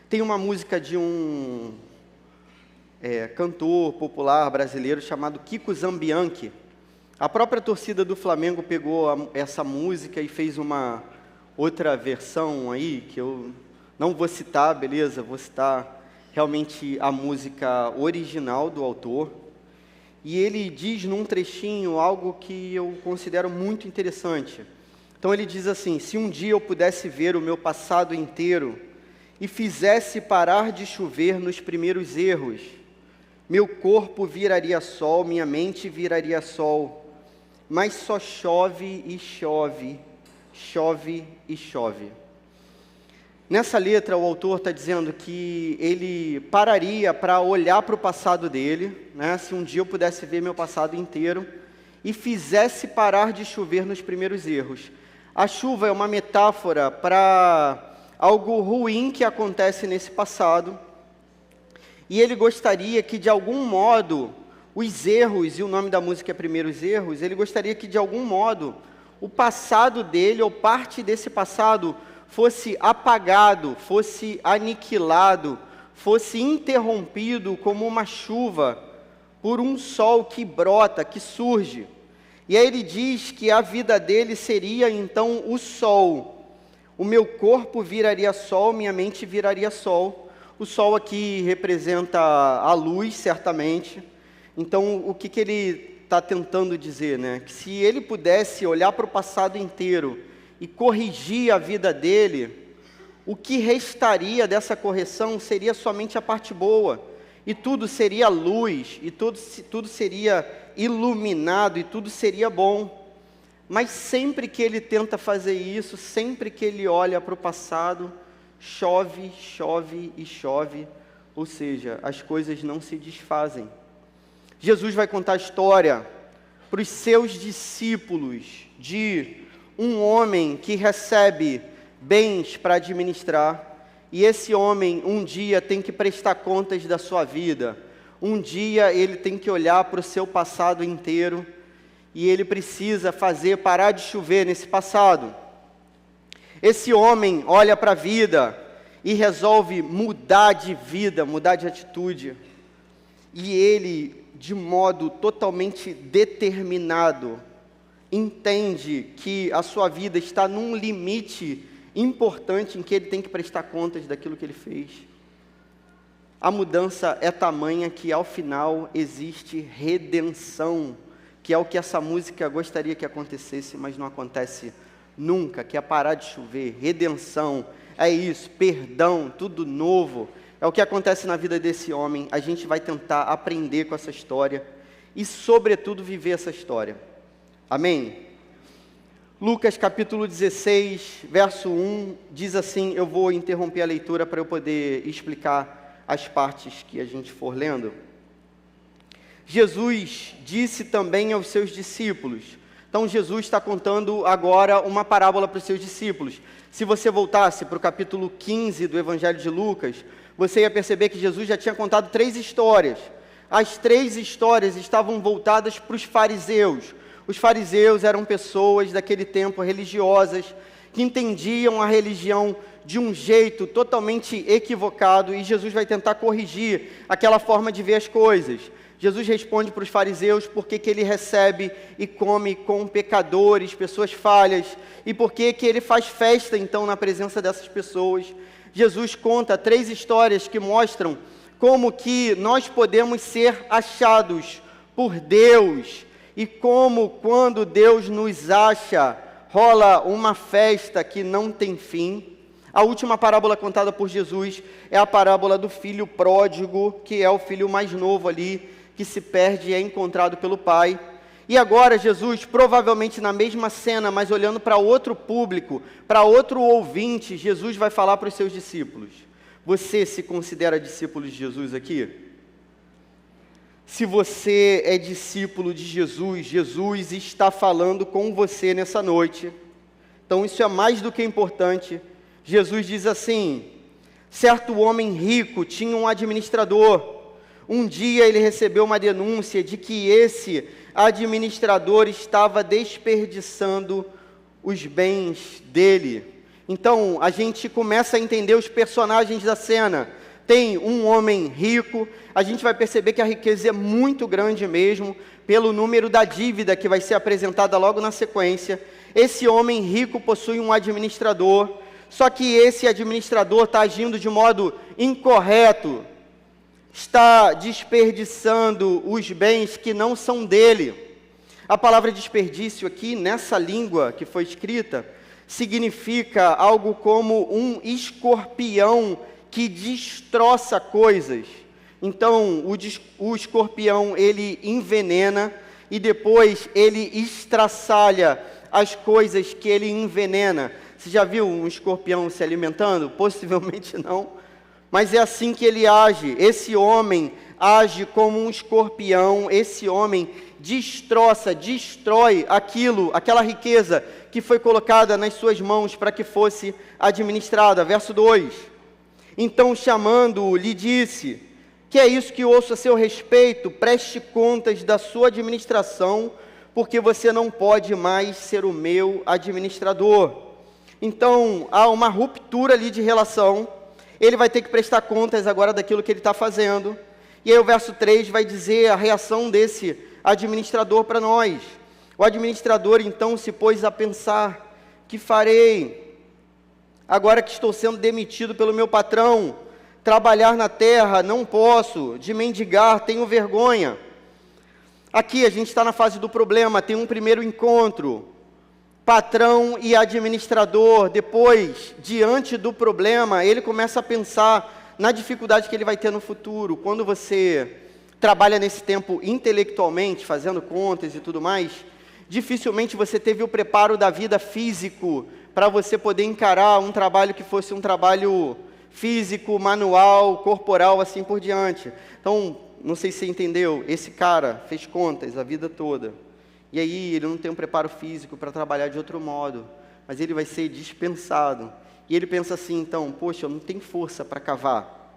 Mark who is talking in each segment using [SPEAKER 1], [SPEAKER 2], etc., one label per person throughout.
[SPEAKER 1] Tem uma música de um cantor popular brasileiro chamado Kiko Zambianchi. A própria torcida do Flamengo pegou essa música e fez uma outra versão aí, que eu não vou citar, beleza? Vou citar realmente a música original do autor. E ele diz num trechinho algo que eu considero muito interessante. Então ele diz assim: se um dia eu pudesse ver o meu passado inteiro e fizesse parar de chover nos primeiros erros, meu corpo viraria sol, minha mente viraria sol, mas só chove e chove, chove e chove. Nessa letra, o autor está dizendo que ele pararia para olhar para o passado dele, né? Se um dia eu pudesse ver meu passado inteiro e fizesse parar de chover nos primeiros erros. A chuva é uma metáfora para algo ruim que acontece nesse passado, e ele gostaria que, de algum modo, os erros, e o nome da música é Primeiros Erros, ele gostaria que, de algum modo, o passado dele, ou parte desse passado, fosse apagado, fosse aniquilado, fosse interrompido como uma chuva por um sol que brota, que surge. E aí ele diz que a vida dele seria então o sol. O meu corpo viraria sol, minha mente viraria sol. O sol aqui representa a luz, certamente. Então, o que ele está tentando dizer, né? Que se ele pudesse olhar para o passado inteiro e corrigir a vida dele, o que restaria dessa correção seria somente a parte boa, e tudo seria luz, e tudo seria iluminado, e tudo seria bom. Mas sempre que ele tenta fazer isso, sempre que ele olha para o passado, chove, chove e chove, ou seja, as coisas não se desfazem. Jesus vai contar a história para os seus discípulos de um homem que recebe bens para administrar, e esse homem um dia tem que prestar contas da sua vida, um dia ele tem que olhar para o seu passado inteiro, e ele precisa fazer parar de chover nesse passado. Esse homem olha para a vida e resolve mudar de vida, mudar de atitude, e ele, de modo totalmente determinado, entende que a sua vida está num limite importante em que ele tem que prestar contas daquilo que ele fez. A mudança é tamanha que ao final existe redenção, que é o que essa música gostaria que acontecesse, mas não acontece nunca, que é parar de chover. Redenção, é isso, perdão, tudo novo. É o que acontece na vida desse homem. A gente vai tentar aprender com essa história e, sobretudo, viver essa história. Amém? Lucas capítulo 16, verso 1, diz assim, eu vou interromper a leitura para eu poder explicar as partes que a gente for lendo. Jesus disse também aos seus discípulos. Então Jesus está contando agora uma parábola para os seus discípulos. Se você voltasse para o capítulo 15 do Evangelho de Lucas, você ia perceber que Jesus já tinha contado 3 histórias. As 3 histórias estavam voltadas para os fariseus. Os fariseus eram pessoas daquele tempo religiosas, que entendiam a religião de um jeito totalmente equivocado, e Jesus vai tentar corrigir aquela forma de ver as coisas. Jesus responde para os fariseus por que ele recebe e come com pecadores, pessoas falhas, e por que ele faz festa então na presença dessas pessoas. Jesus conta 3 histórias que mostram como que nós podemos ser achados por Deus, e como quando Deus nos acha, rola uma festa que não tem fim. A última parábola contada por Jesus é a parábola do filho pródigo, que é o filho mais novo ali, que se perde e é encontrado pelo pai. E agora Jesus, provavelmente na mesma cena, mas olhando para outro público, para outro ouvinte, Jesus vai falar para os seus discípulos. Você se considera discípulo de Jesus aqui? Se você é discípulo de Jesus, Jesus está falando com você nessa noite. Então isso é mais do que importante. Jesus diz assim, certo homem rico tinha um administrador. Um dia ele recebeu uma denúncia de que esse administrador estava desperdiçando os bens dele. Então, a gente começa a entender os personagens da cena. Tem um homem rico, a gente vai perceber que a riqueza é muito grande mesmo, pelo número da dívida que vai ser apresentada logo na sequência. Esse homem rico possui um administrador, só que esse administrador está agindo de modo incorreto, está desperdiçando os bens que não são dele. A palavra desperdício aqui, nessa língua que foi escrita, significa algo como um escorpião que destroça coisas. Então, o escorpião, ele envenena e depois ele estraçalha as coisas que ele envenena. Você já viu um escorpião se alimentando? Possivelmente não, mas é assim que ele age. Esse homem age como um escorpião, esse homem destroça, destrói aquela riqueza que foi colocada nas suas mãos para que fosse administrada. Verso 2: Então, chamando-o, lhe disse: que é isso que ouço a seu respeito? Preste contas da sua administração, porque você não pode mais ser o meu administrador. Então, há uma ruptura ali de relação. Ele vai ter que prestar contas agora daquilo que ele está fazendo. E aí o verso 3 vai dizer a reação desse administrador para nós. O administrador então se pôs a pensar: que farei? Agora que estou sendo demitido pelo meu patrão, trabalhar na terra não posso, de mendigar tenho vergonha. Aqui a gente está na fase do problema, tem um primeiro encontro, patrão e administrador. Depois, diante do problema, ele começa a pensar na dificuldade que ele vai ter no futuro. Quando você trabalha nesse tempo intelectualmente, fazendo contas e tudo mais, dificilmente você teve o preparo da vida físico para você poder encarar um trabalho que fosse um trabalho físico, manual, corporal, assim por diante. Então, não sei se você entendeu, esse cara fez contas a vida toda, e aí ele não tem um preparo físico para trabalhar de outro modo, mas ele vai ser dispensado. E ele pensa assim, então, poxa, eu não tenho força para cavar,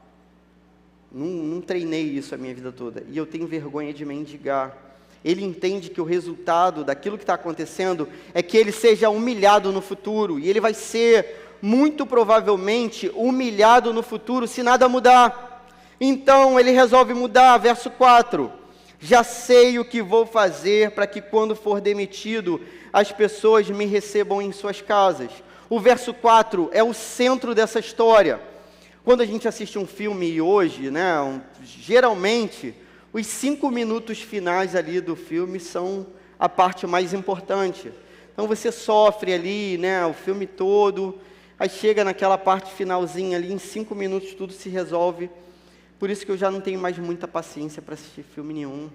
[SPEAKER 1] não treinei isso a minha vida toda, e eu tenho vergonha de mendigar. Ele entende que o resultado daquilo que está acontecendo é que ele seja humilhado no futuro, e ele vai ser, muito provavelmente, humilhado no futuro se nada mudar. Então ele resolve mudar. Verso 4: já sei o que vou fazer para que quando for demitido, as pessoas me recebam em suas casas. O verso 4 é o centro dessa história. Quando a gente assiste um filme hoje, geralmente, os 5 minutos finais ali do filme são a parte mais importante. Então você sofre ali, o filme todo, aí chega naquela parte finalzinha ali, em 5 minutos tudo se resolve. Por isso que eu já não tenho mais muita paciência para assistir filme nenhum.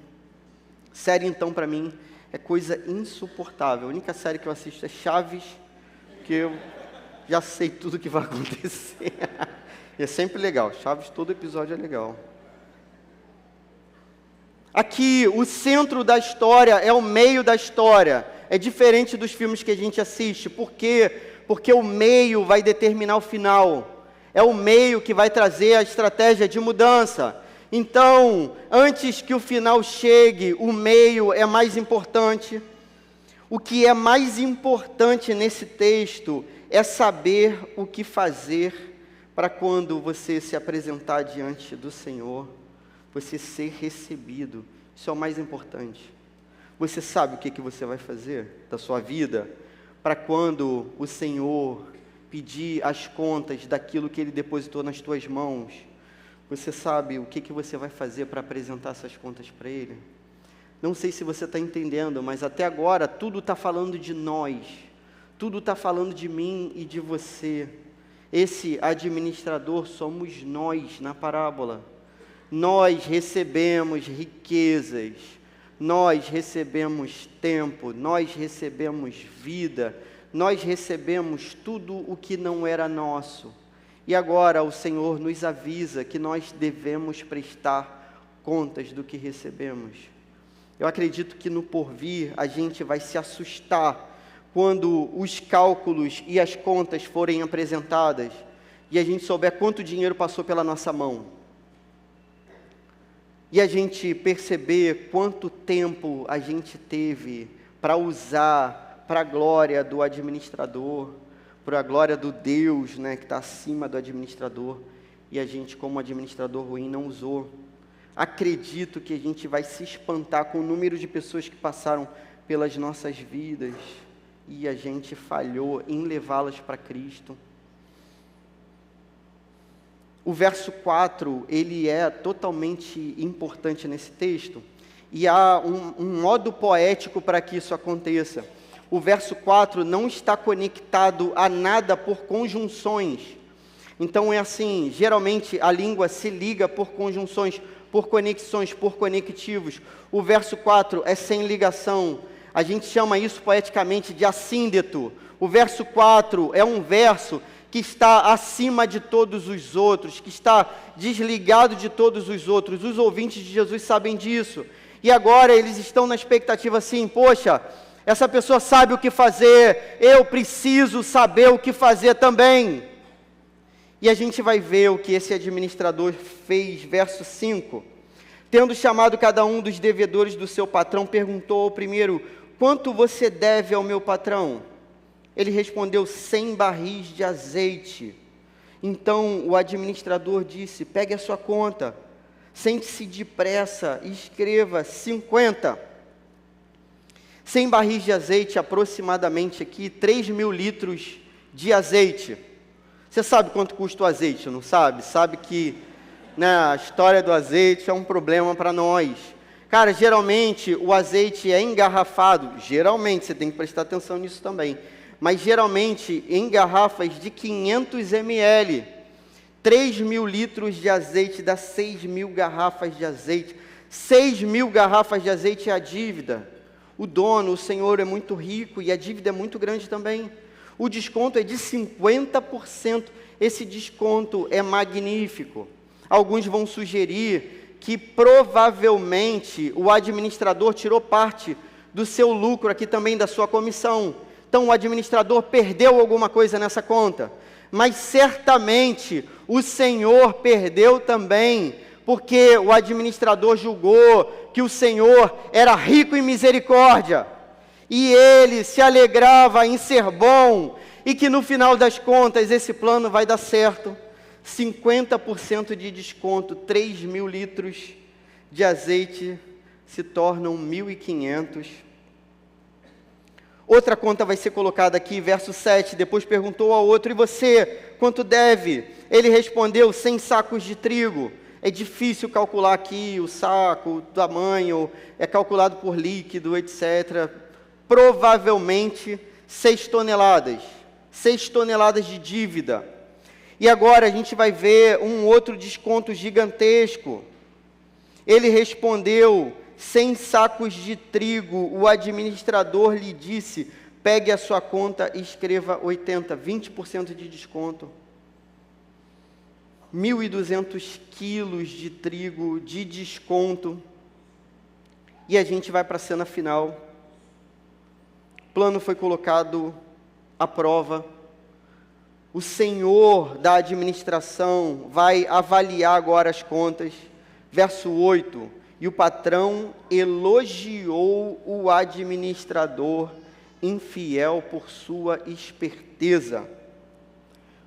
[SPEAKER 1] Série, então, para mim, é coisa insuportável. A única série que eu assisto é Chaves, que eu já sei tudo que vai acontecer. E é sempre legal. Chaves, todo episódio é legal. Aqui, o centro da história é o meio da história. É diferente dos filmes que a gente assiste. Por quê? Porque o meio vai determinar o final. É o meio que vai trazer a estratégia de mudança. Então, antes que o final chegue, o meio é mais importante. O que é mais importante nesse texto é saber o que fazer para quando você se apresentar diante do Senhor, você ser recebido. Isso é o mais importante. Você sabe o que você vai fazer da sua vida para quando o Senhor pedir as contas daquilo que Ele depositou nas tuas mãos? Você sabe o que você vai fazer para apresentar essas contas para Ele? Não sei se você está entendendo, mas até agora tudo está falando de nós, tudo está falando de mim e de você. Esse administrador somos nós na parábola. Nós recebemos riquezas, nós recebemos tempo, nós recebemos vida, nós recebemos tudo o que não era nosso. E agora o Senhor nos avisa que nós devemos prestar contas do que recebemos. Eu acredito que no porvir a gente vai se assustar quando os cálculos e as contas forem apresentadas e a gente souber quanto dinheiro passou pela nossa mão. E a gente perceber quanto tempo a gente teve para usar para a glória do administrador, para a glória do Deus, né, que está acima do administrador, e a gente, como administrador ruim, não usou. Acredito que a gente vai se espantar com o número de pessoas que passaram pelas nossas vidas, e a gente falhou em levá-las para Cristo. O verso 4, ele é totalmente importante nesse texto, e há um modo poético para que isso aconteça. O verso 4 não está conectado a nada por conjunções. Então é assim, geralmente a língua se liga por conjunções, por conexões, por conectivos. O verso 4 é sem ligação. A gente chama isso poeticamente de assíndeto. O verso 4 é um verso que está acima de todos os outros, que está desligado de todos os outros. Os ouvintes de Jesus sabem disso. E agora eles estão na expectativa assim, poxa, essa pessoa sabe o que fazer, eu preciso saber o que fazer também. E a gente vai ver o que esse administrador fez, verso 5. Tendo chamado cada um dos devedores do seu patrão, perguntou ao primeiro, quanto você deve ao meu patrão? Ele respondeu, 100 barris de azeite. Então o administrador disse, pegue a sua conta, sente-se depressa e escreva 50. 100 barris de azeite, aproximadamente aqui, 3.000 litros de azeite. Você sabe quanto custa o azeite, não sabe? Sabe que, né, a história do azeite é um problema para nós. Cara, geralmente o azeite é engarrafado, geralmente, você tem que prestar atenção nisso também, mas geralmente em garrafas de 500 ml, 3.000 litros de azeite dá 6.000 garrafas de azeite, 6.000 garrafas de azeite é a dívida. O dono, o senhor é muito rico e a dívida é muito grande também. O desconto é de 50%, esse desconto é magnífico. Alguns vão sugerir que provavelmente o administrador tirou parte do seu lucro aqui também, da sua comissão. Então o administrador perdeu alguma coisa nessa conta, mas certamente o Senhor perdeu também, porque o administrador julgou que o Senhor era rico em misericórdia, e ele se alegrava em ser bom, e que no final das contas esse plano vai dar certo. 50% de desconto, 3.000 litros de azeite se tornam 1.500. Outra conta vai ser colocada aqui, verso 7, depois perguntou ao outro, e você, quanto deve? Ele respondeu, 100 sacos de trigo. É difícil calcular aqui o saco, o tamanho, é calculado por líquido, etc. Provavelmente 6 toneladas. 6 toneladas de dívida. E agora a gente vai ver um outro desconto gigantesco. Ele respondeu, 100 sacos de trigo. O administrador lhe disse, pegue a sua conta e escreva 80, 20% de desconto. 1.200 quilos de trigo de desconto. E a gente vai para a cena final. O plano foi colocado à prova. O senhor da administração vai avaliar agora as contas. Verso 8. E o patrão elogiou o administrador infiel por sua esperteza.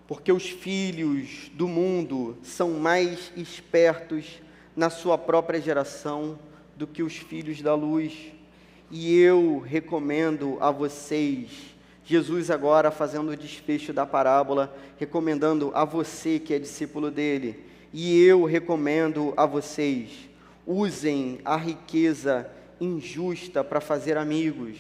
[SPEAKER 1] Porque os filhos do mundo são mais espertos na sua própria geração do que os filhos da luz. E eu recomendo a vocês, Jesus agora fazendo o desfecho da parábola, recomendando a você que é discípulo dele, e eu recomendo a vocês, usem a riqueza injusta para fazer amigos,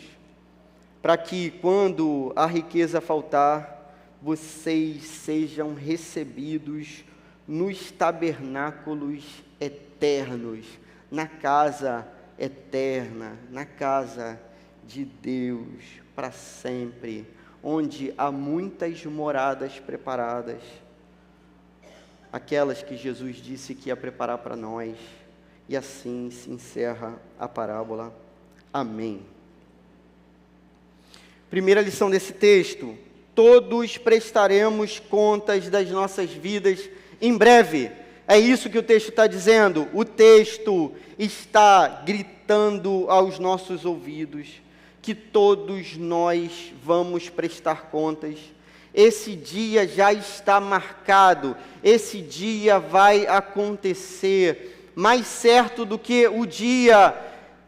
[SPEAKER 1] para que quando a riqueza faltar, vocês sejam recebidos nos tabernáculos eternos, na casa eterna, na casa de Deus, para sempre, onde há muitas moradas preparadas, aquelas que Jesus disse que ia preparar para nós, e assim se encerra a parábola. Amém. Primeira lição desse texto: todos prestaremos contas das nossas vidas em breve. É isso que o texto está dizendo. O texto está gritando aos nossos ouvidos que todos nós vamos prestar contas. esse dia já está marcado, esse dia vai acontecer, mais certo do que o dia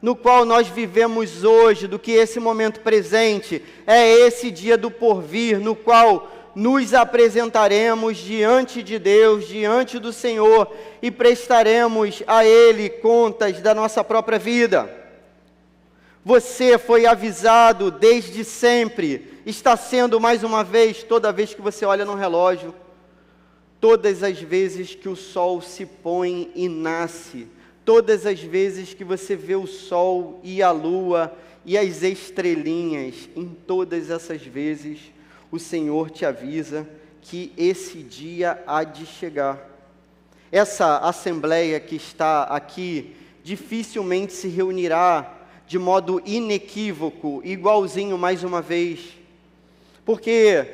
[SPEAKER 1] no qual nós vivemos hoje, do que esse momento presente, é esse dia do porvir, no qual nos apresentaremos diante de Deus, diante do Senhor, e prestaremos a Ele contas da nossa própria vida. Você foi avisado desde sempre, está sendo mais uma vez, toda vez que você olha no relógio, todas as vezes que o sol se põe e nasce, todas as vezes que você vê o sol e a lua e as estrelinhas, em todas essas vezes, o Senhor te avisa que esse dia há de chegar. Essa assembleia que está aqui dificilmente se reunirá de modo inequívoco, igualzinho mais uma vez, porque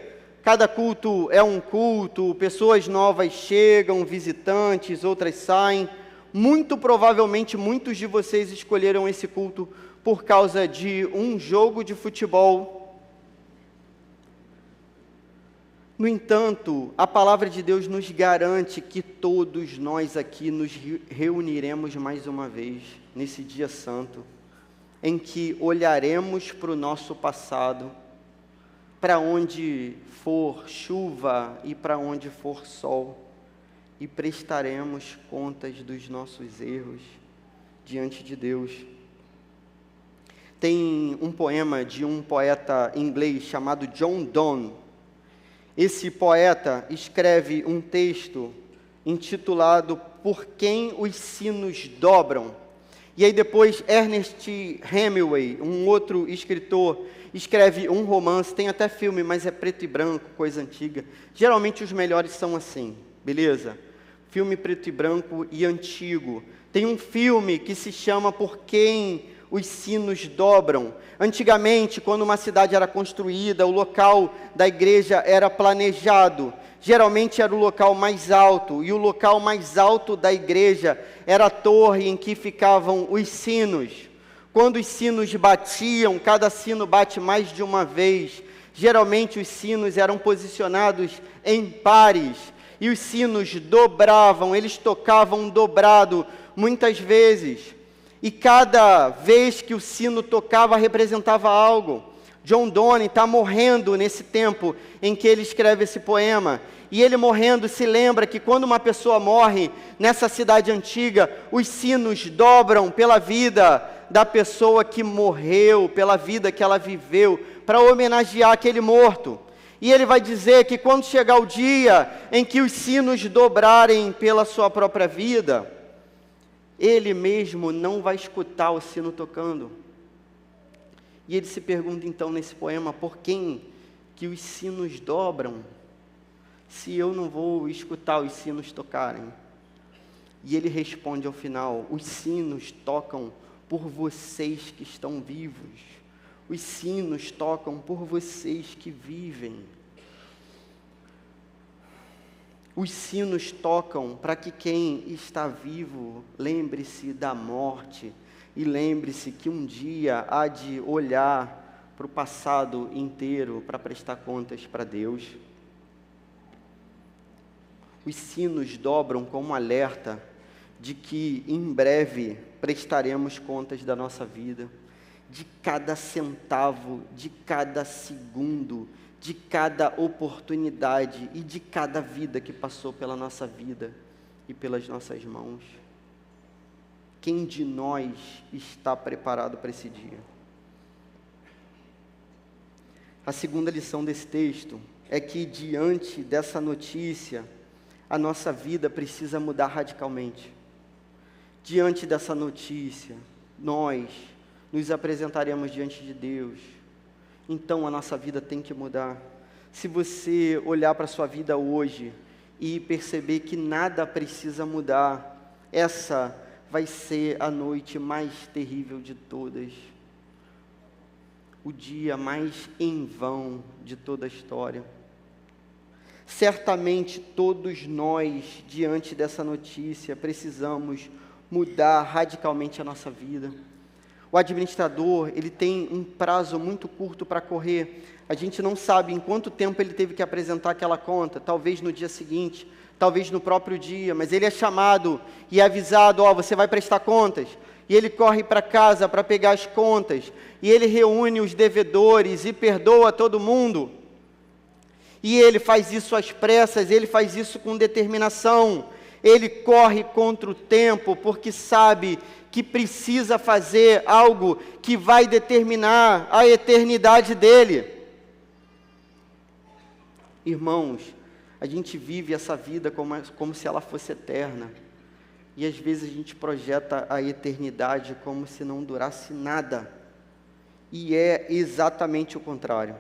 [SPEAKER 1] cada culto é um culto, pessoas novas chegam, visitantes, outras saem. Muito provavelmente muitos de vocês escolheram esse culto por causa de um jogo de futebol. No entanto, a palavra de Deus nos garante que todos nós aqui nos reuniremos mais uma vez, nesse dia santo, em que olharemos para o nosso passado, para onde for chuva e para onde for sol, e prestaremos contas dos nossos erros diante de Deus. Tem um poema de um poeta inglês chamado John Donne. Esse poeta escreve um texto intitulado Por Quem os Sinos Dobram. E aí depois Ernest Hemingway, um outro escritor, escreve um romance, tem até filme, mas é preto e branco, coisa antiga. Geralmente os melhores são assim, beleza? Filme preto e branco e antigo. Tem um filme que se chama Por Quem os Sinos Dobram. Antigamente, quando uma cidade era construída, o local da igreja era planejado. Geralmente era o local mais alto, e o local mais alto da igreja era a torre em que ficavam os sinos. Quando os sinos batiam, cada sino bate mais de uma vez. Geralmente os sinos eram posicionados em pares, e os sinos dobravam, eles tocavam dobrado muitas vezes. E cada vez que o sino tocava representava algo. John Donne está morrendo nesse tempo em que ele escreve esse poema. E ele morrendo se lembra que quando uma pessoa morre nessa cidade antiga, os sinos dobram pela vida da pessoa que morreu, pela vida que ela viveu, para homenagear aquele morto. E ele vai dizer que quando chegar o dia em que os sinos dobrarem pela sua própria vida, ele mesmo não vai escutar o sino tocando. E ele se pergunta então nesse poema, por quem que os sinos dobram, se eu não vou escutar os sinos tocarem? E ele responde ao final, os sinos tocam por vocês que estão vivos, os sinos tocam por vocês que vivem. Os sinos tocam para que quem está vivo lembre-se da morte e lembre-se que um dia há de olhar para o passado inteiro para prestar contas para Deus. Os sinos dobram como alerta de que em breve prestaremos contas da nossa vida, de cada centavo, de cada segundo, de cada oportunidade e de cada vida que passou pela nossa vida e pelas nossas mãos. Quem de nós está preparado para esse dia? A segunda lição desse texto é que diante dessa notícia, a nossa vida precisa mudar radicalmente. Diante dessa notícia, nós nos apresentaremos diante de Deus. Então a nossa vida tem que mudar. Se você olhar para a sua vida hoje e perceber que nada precisa mudar, essa vai ser a noite mais terrível de todas. O dia mais em vão de toda a história. Certamente todos nós, diante dessa notícia, precisamos mudar radicalmente a nossa vida. o administrador, ele tem um prazo muito curto para correr. A gente não sabe em quanto tempo ele teve que apresentar aquela conta, talvez no dia seguinte, talvez no próprio dia, mas ele é chamado e é avisado, você vai prestar contas. E ele corre para casa para pegar as contas, e ele reúne os devedores e perdoa todo mundo. E ele faz isso às pressas, ele faz isso com determinação. Ele corre contra o tempo, porque sabe que precisa fazer algo que vai determinar a eternidade dele. Irmãos, a gente vive essa vida como se ela fosse eterna. E às vezes a gente projeta a eternidade como se não durasse nada. E é exatamente o contrário.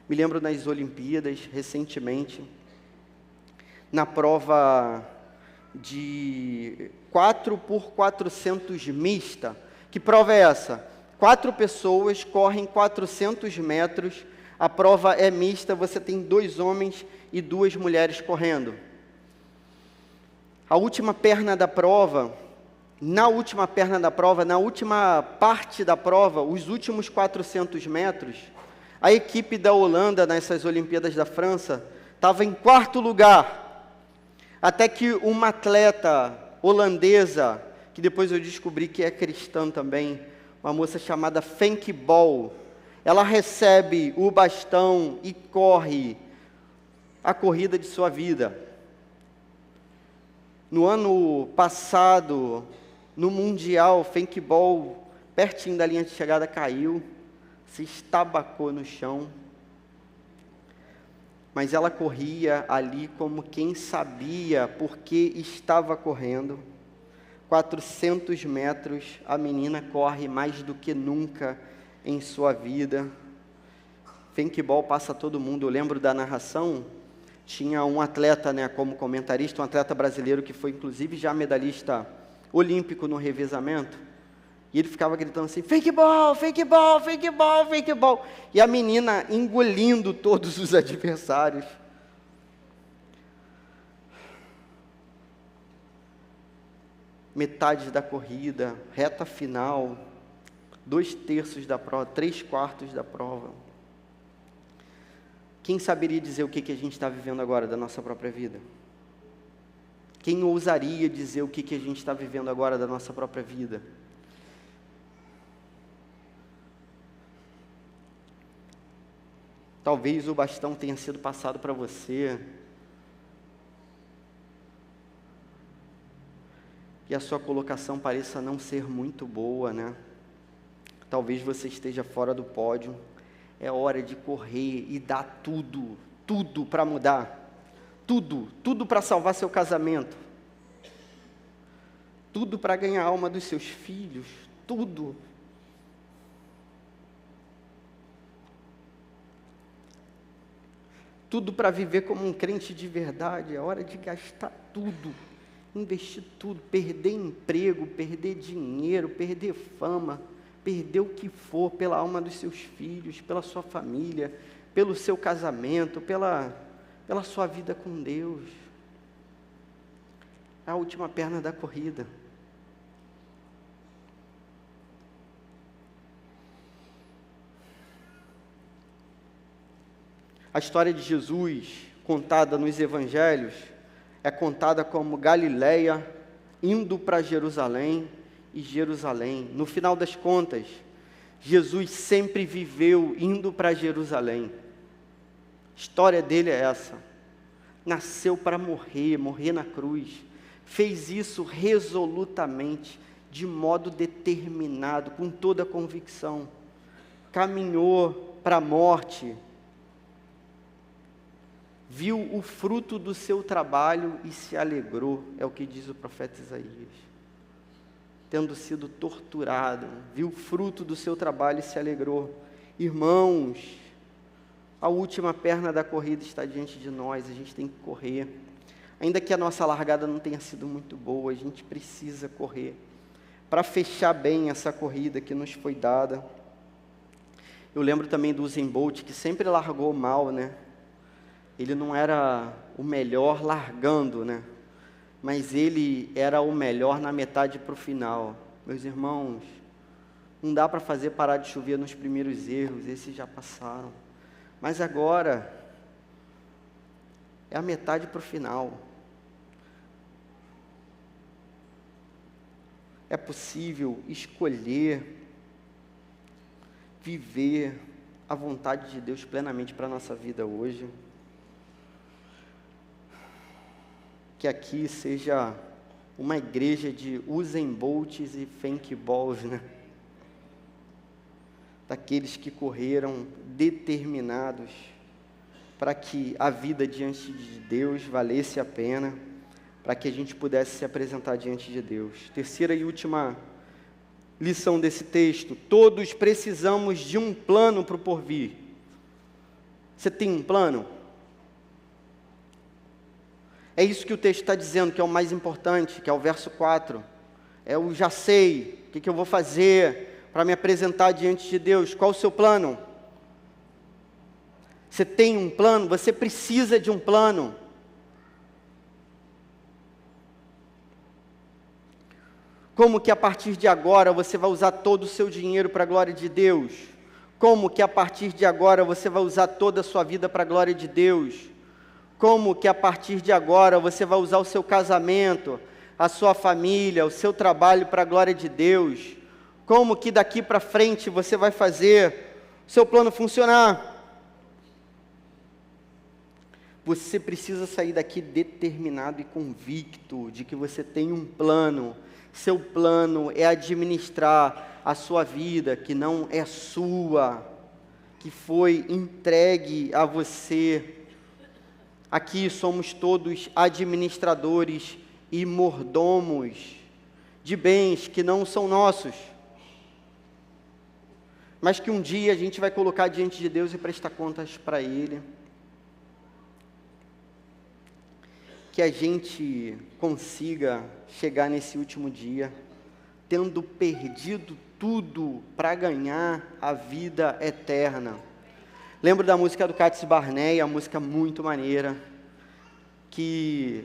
[SPEAKER 1] Me lembro nas Olimpíadas, recentemente, na prova de 4x400 mista. Que prova é essa? 4 pessoas correm 400 metros, a prova é mista, você tem 2 homens e 2 mulheres correndo. A última perna da prova, na última parte da prova, os últimos 400 metros, a equipe da Holanda, nessas Olimpíadas da França, estava em 4º lugar, até que uma atleta holandesa, que depois eu descobri que é cristã também, uma moça chamada Femke Bol, ela recebe o bastão e corre a corrida de sua vida. No ano passado, no Mundial, Femke Bol, pertinho da linha de chegada, caiu, se estabacou no chão, mas ela corria ali como quem sabia por que estava correndo. 400 metros, a menina corre mais do que nunca em sua vida. Femke Bol passa todo mundo. Eu lembro da narração, tinha um atleta, como comentarista, um atleta brasileiro que foi inclusive já medalhista olímpico no revezamento, e ele ficava gritando assim, Femke Bol, Femke Bol, Femke Bol, Femke Bol, e a menina engolindo todos os adversários. Metade da corrida, reta final, 2/3 da prova, 3/4 da prova. Quem saberia dizer o que a gente está vivendo agora da nossa própria vida? Quem ousaria dizer o que a gente está vivendo agora da nossa própria vida? Talvez o bastão tenha sido passado para você, e a sua colocação pareça não ser muito boa, Talvez você esteja fora do pódio. É hora de correr e dar tudo para mudar. Tudo para salvar seu casamento. Tudo para ganhar a alma dos seus filhos. Tudo. Tudo para viver como um crente de verdade. É hora de gastar tudo. Investir tudo, perder emprego, perder dinheiro, perder fama, perder o que for pela alma dos seus filhos, pela sua família, pelo seu casamento, pela sua vida com Deus. A última perna da corrida. A história de Jesus, contada nos evangelhos, é contada como Galileia indo para Jerusalém e Jerusalém. No final das contas, Jesus sempre viveu indo para Jerusalém. A história dele é essa. Nasceu para morrer na cruz. Fez isso resolutamente, de modo determinado, com toda a convicção. Caminhou para a morte. Viu o fruto do seu trabalho e se alegrou, é o que diz o profeta Isaías. Tendo sido torturado, viu o fruto do seu trabalho e se alegrou. Irmãos, a última perna da corrida está diante de nós, a gente tem que correr. Ainda que a nossa largada não tenha sido muito boa, a gente precisa correr, para fechar bem essa corrida que nos foi dada. Eu lembro também do Usain Bolt, que sempre largou mal, Ele não era o melhor largando, Mas ele era o melhor na metade para o final. Meus irmãos, Não dá para fazer parar de chover nos primeiros erros, esses já passaram. Mas agora é a metade para o final. É possível escolher viver a vontade de Deus plenamente para a nossa vida hoje. Que aqui seja uma igreja de Usain Bolts e Fenk Balls, né? Daqueles que correram determinados para que a vida diante de Deus valesse a pena, para que a gente pudesse se apresentar diante de Deus. Terceira e última lição desse texto: todos precisamos de um plano para o porvir. Você tem um plano? É isso que o texto está dizendo, que é o mais importante, que é o verso 4. É o já sei, o que eu vou fazer para me apresentar diante de Deus. Qual o seu plano? Você tem um plano? Você precisa de um plano. Como que a partir de agora você vai usar todo o seu dinheiro para a glória de Deus? Como que a partir de agora você vai usar toda a sua vida para a glória de Deus? Como que a partir de agora você vai usar o seu casamento, a sua família, o seu trabalho para a glória de Deus? Como que daqui para frente você vai fazer o seu plano funcionar? Você precisa sair daqui determinado e convicto de que você tem um plano. Seu plano é administrar a sua vida, que não é sua, que foi entregue a você. Aqui somos todos administradores e mordomos de bens que não são nossos, mas que um dia a gente vai colocar diante de Deus e prestar contas para Ele. Que a gente consiga chegar nesse último dia, tendo perdido tudo para ganhar a vida eterna. Lembro da música do Cássio Barney, a música muito maneira, que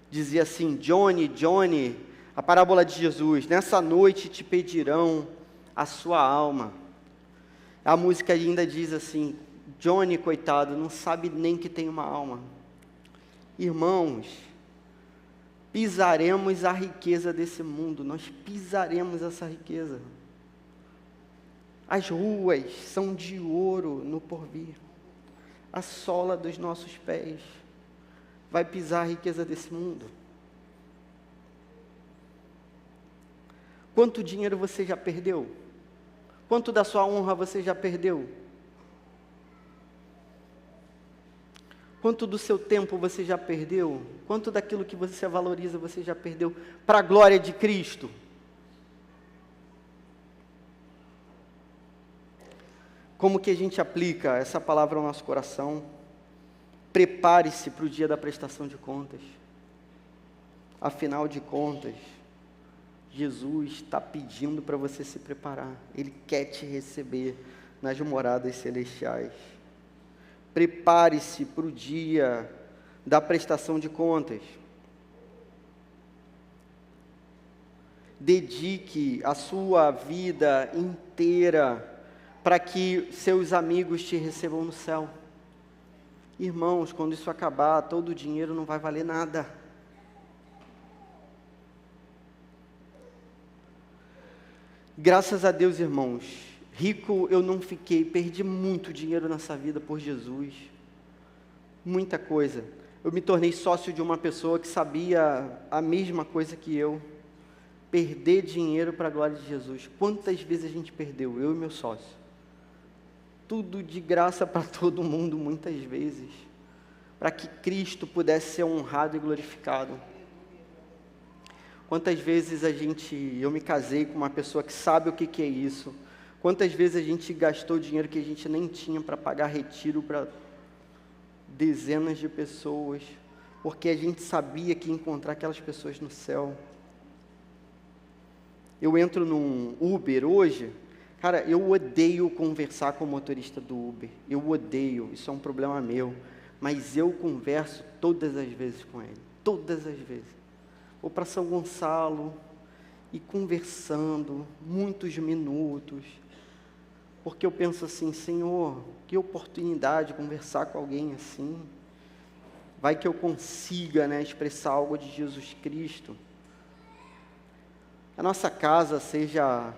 [SPEAKER 1] dizia assim: Johnny, Johnny, a parábola de Jesus, nessa noite te pedirão a sua alma. A música ainda diz assim: Johnny, coitado, não sabe nem que tem uma alma. Irmãos, pisaremos a riqueza desse mundo, nós pisaremos essa riqueza. As ruas são de ouro no porvir, a sola dos nossos pés vai pisar a riqueza desse mundo. Quanto dinheiro você já perdeu? Quanto da sua honra você já perdeu? Quanto do seu tempo você já perdeu? Quanto daquilo que você valoriza você já perdeu para a glória de Cristo? Como que a gente aplica essa palavra ao nosso coração? Prepare-se para o dia da prestação de contas. Afinal de contas, Jesus está pedindo para você se preparar. Ele quer te receber nas moradas celestiais. Prepare-se para o dia da prestação de contas. Dedique a sua vida inteira para que seus amigos te recebam no céu. Irmãos, quando isso acabar, todo o dinheiro não vai valer nada. Graças a Deus, irmãos, rico eu não fiquei, perdi muito dinheiro nessa vida por Jesus, muita coisa. Eu me tornei sócio de uma pessoa que sabia a mesma coisa que eu, perder dinheiro para a glória de Jesus. Quantas vezes a gente perdeu, eu e meu sócio? Tudo de graça para todo mundo, muitas vezes, para que Cristo pudesse ser honrado e glorificado. Quantas vezes eu me casei com uma pessoa que sabe o que é isso? Quantas vezes a gente gastou dinheiro que a gente nem tinha para pagar retiro para dezenas de pessoas, porque a gente sabia que ia encontrar aquelas pessoas no céu. Eu entro num Uber hoje, cara, eu odeio conversar com o motorista do Uber, eu odeio, isso é um problema meu, mas eu converso todas as vezes com ele, todas as vezes. Vou para São Gonçalo, e conversando muitos minutos, porque eu penso assim, Senhor, que oportunidade conversar com alguém assim, vai que eu consiga, né, expressar algo de Jesus Cristo, a nossa casa seja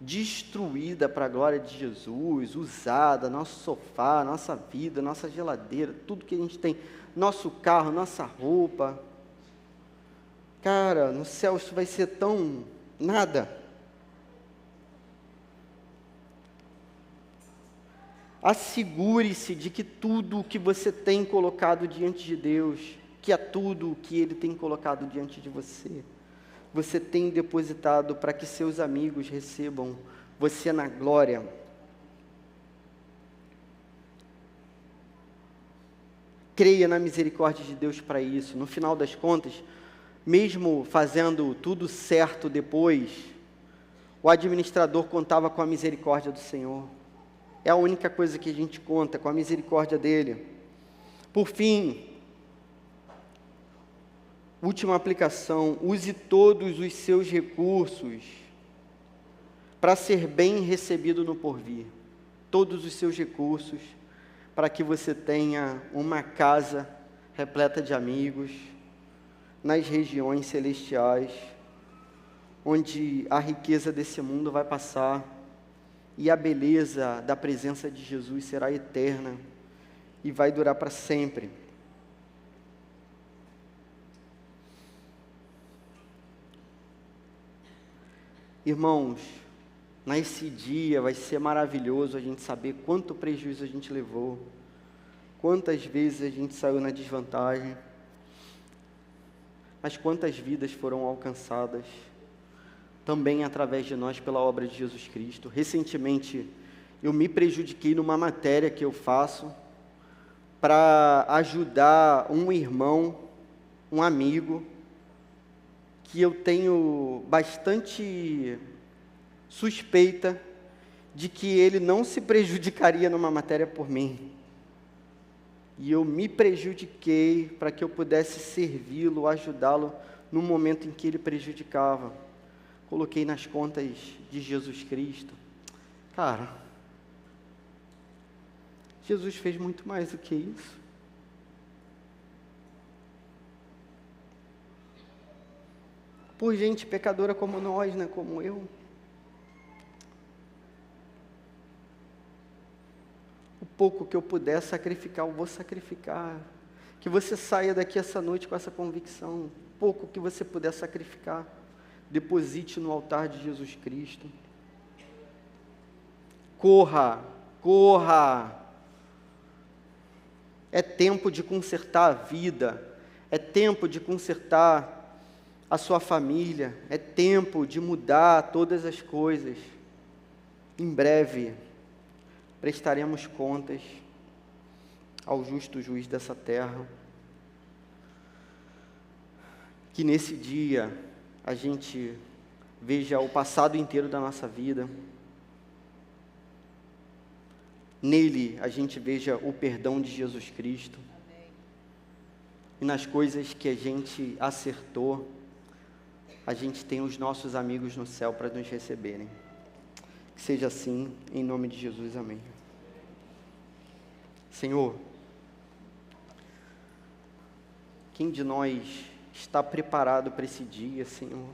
[SPEAKER 1] destruída para a glória de Jesus, usada, nosso sofá, nossa vida, nossa geladeira, tudo que a gente tem, nosso carro, nossa roupa. Cara, no céu isso vai ser tão nada. Assegure-se de que tudo o que você tem colocado diante de Deus, que é tudo o que Ele tem colocado diante de você, você tem depositado para que seus amigos recebam você na glória. Creia na misericórdia de Deus para isso. No final das contas, mesmo fazendo tudo certo depois, o administrador contava com a misericórdia do Senhor. É a única coisa que a gente conta, com a misericórdia dEle. Por fim, última aplicação, use todos os seus recursos para ser bem recebido no porvir. Todos os seus recursos para que você tenha uma casa repleta de amigos nas regiões celestiais, onde a riqueza desse mundo vai passar e a beleza da presença de Jesus será eterna e vai durar para sempre. Irmãos, nesse dia vai ser maravilhoso a gente saber quanto prejuízo a gente levou, quantas vezes a gente saiu na desvantagem, mas quantas vidas foram alcançadas, também através de nós pela obra de Jesus Cristo. Recentemente, eu me prejudiquei numa matéria que eu faço para ajudar um irmão, um amigo, que eu tenho bastante suspeita de que ele não se prejudicaria numa matéria por mim. E eu me prejudiquei para que eu pudesse servi-lo, ajudá-lo no momento em que ele prejudicava. Coloquei nas contas de Jesus Cristo. Cara, Jesus fez muito mais do que isso. Por gente pecadora como nós, né, como eu. O pouco que eu puder sacrificar, eu vou sacrificar. Que você saia daqui essa noite com essa convicção. O pouco que você puder sacrificar, deposite no altar de Jesus Cristo. Corra, corra. É tempo de consertar a vida. É tempo de consertar a sua família, é tempo de mudar todas as coisas. Em breve, prestaremos contas ao justo juiz dessa terra. Que nesse dia, a gente veja o passado inteiro da nossa vida. Nele, a gente veja o perdão de Jesus Cristo. E nas coisas que a gente acertou, a gente tem os nossos amigos no céu para nos receberem. Que seja assim, em nome de Jesus, amém. Senhor, quem de nós está preparado para esse dia, Senhor?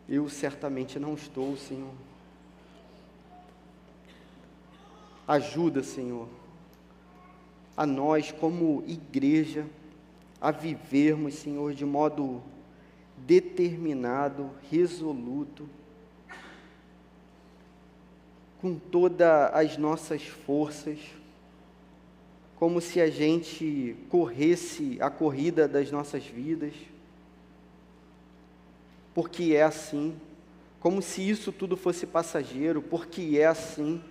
[SPEAKER 1] Eu certamente não estou, Senhor. Ajuda, Senhor, a nós como igreja, a vivermos, Senhor, de modo determinado, resoluto, com todas as nossas forças, como se a gente corresse a corrida das nossas vidas, porque é assim, como se isso tudo fosse passageiro, porque é assim,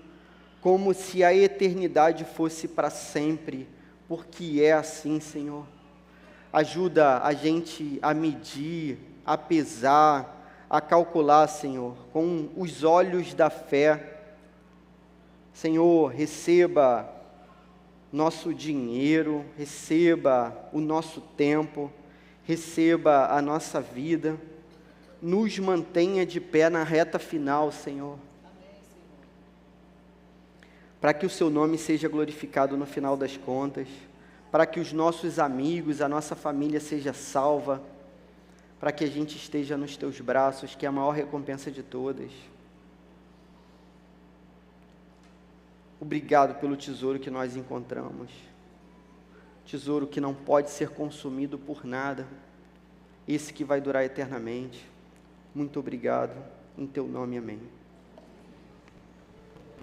[SPEAKER 1] como se a eternidade fosse para sempre, porque é assim, Senhor. Ajuda a gente a medir, a pesar, a calcular, Senhor, com os olhos da fé. Senhor, receba nosso dinheiro, receba o nosso tempo, receba a nossa vida, nos mantenha de pé na reta final, Senhor. Para que o Seu nome seja glorificado no final das contas, para que os nossos amigos, a nossa família seja salva, para que a gente esteja nos Teus braços, que é a maior recompensa de todas. Obrigado pelo tesouro que nós encontramos, tesouro que não pode ser consumido por nada, esse que vai durar eternamente. Muito obrigado, em Teu nome, amém.